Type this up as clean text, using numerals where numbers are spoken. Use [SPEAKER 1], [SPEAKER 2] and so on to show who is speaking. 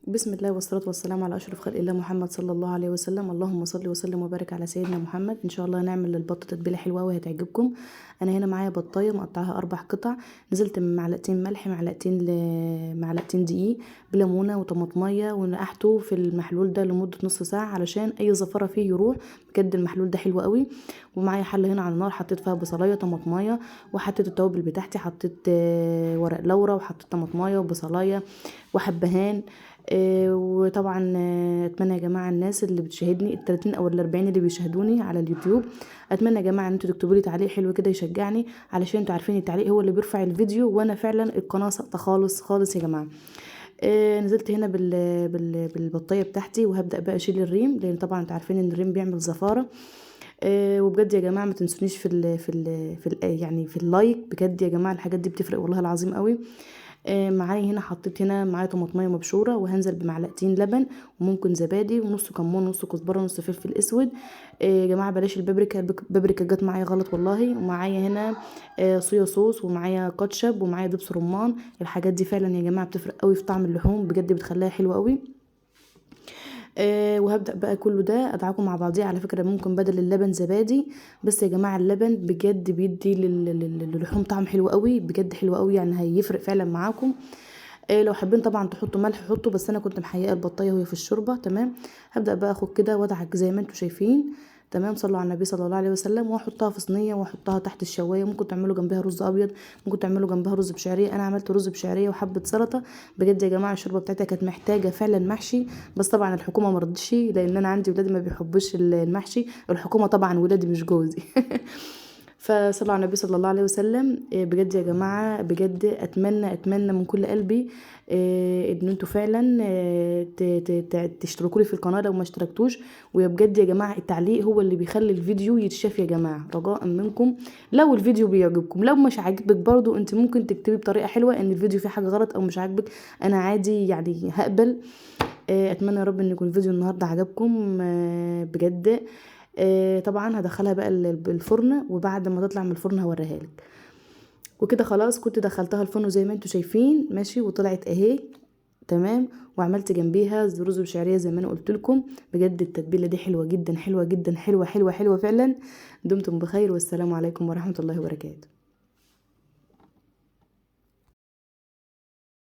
[SPEAKER 1] بسم الله والصلاة والسلام على أشرف خلق الله محمد صلى الله عليه وسلم. اللهم صل وسلم وبارك على سيدنا محمد. إن شاء الله هنعمل للبطة تتبيلة حلوة وهتعجبكم. أنا هنا معايا بطاية مقطعها 4 قطع، نزلت من معلقتين ملح، معلقتين دقيق بليمونة وطماطمية، ونقعته في المحلول ده لمدة نص ساعة علشان أي زفرة فيه يروح. بجد المحلول ده حلو قوي. ومعايا حلة هنا على النار، حطيت فيها بصلاية طماطمية، وحطيت التوابل بتاعتي، حطيت ورق لورا، وحطيت طماطمية وبصلاية وحبهان. وطبعا اتمنى يا جماعه الناس اللي بتشاهدني ال30 او ال40 اللي بيشاهدوني على اليوتيوب، اتمنى يا جماعه ان انتوا تكتبوا لي تعليق حلو كده يشجعني، علشان انتوا عارفين التعليق هو اللي بيرفع الفيديو، وانا فعلا القناه ساقطه خالص خالص يا جماعه. نزلت هنا بالبطايه بتاعتي، وهبدا بقى اشيل الريم، لان طبعا انتوا عارفين ان الريم بيعمل زفاره. وبجد يا جماعه ما تنسونيش يعني في اللايك، بجد يا جماعه الحاجات دي بتفرق والله العظيم قوي. معايا هنا، حطيت هنا معايا طماطميه مبشوره، وهنزل بمعلقتين لبن، وممكن زبادي، ونص كمون، ونص كزبره، ونص فلفل اسود. يا جماعه بلاش البابريكا، البابريكا جت معايا غلط والله. ومعايا هنا صويا صوص، ومعايا كاتشب، ومعايا دبس رمان. الحاجات دي فعلا يا جماعه بتفرق قوي في طعم اللحوم، بجد بتخليها حلوه قوي. وهبدأ بقى كله ده ادعكه مع بعضيه. على فكرة ممكن بدل اللبن زبادي، بس يا جماعة اللبن بجد بيدي للحوم طعم حلو قوي، بجد حلو قوي، يعني هيفرق فعلا معاكم. لو حابين طبعا تحطوا ملح حطوا، بس انا كنت محيقه البطايه وهي في الشوربه. تمام. هبدأ بقى اخد كده وادعك زي ما انتم شايفين. تمام. صلوا على النبي صلى الله عليه وسلم. واحطها في صينيه، واحطها تحت الشوايه. ممكن تعملوا جنبها رز ابيض، ممكن تعملوا جنبها رز بشعريه. انا عملت رز بشعريه وحبه سلطه. بجد يا جماعه الشوربه بتاعتها كانت محتاجه فعلا محشي، بس طبعا الحكومه ما رضتش، لان انا عندي ولادي ما بيحبوش المحشي. الحكومه طبعا ولادي مش جوزي. فصلوا على النبي صلى الله عليه وسلم. بجد يا جماعه، بجد اتمنى من كل قلبي ان انتوا فعلا تشتركوا لي في القناه لو ما اشتركتوش. وبجد يا جماعه التعليق هو اللي بيخلي الفيديو يتشاف يا جماعه، رجاء منكم. لو الفيديو بيعجبكم، لو مش عاجبك برضو انت ممكن تكتبي بطريقه حلوه ان الفيديو فيه حاجه غلط او مش عاجبك، انا عادي يعني هقبل. اتمنى يا رب ان يكون الفيديو النهارده عجبكم بجد. طبعا هدخلها بقى الفرن، وبعد ما تطلع من الفرن هوريها لك. وكده خلاص كنت دخلتها الفرن زي ما انتوا شايفين ماشي، وطلعت اهي. تمام. وعملت جنبيها رز بشعريه زي ما انا قلت لكم. بجد التتبيله دي حلوه جدا حلوه جدا، حلوه حلوه حلوه فعلا. دمتم بخير، والسلام عليكم ورحمه الله وبركاته.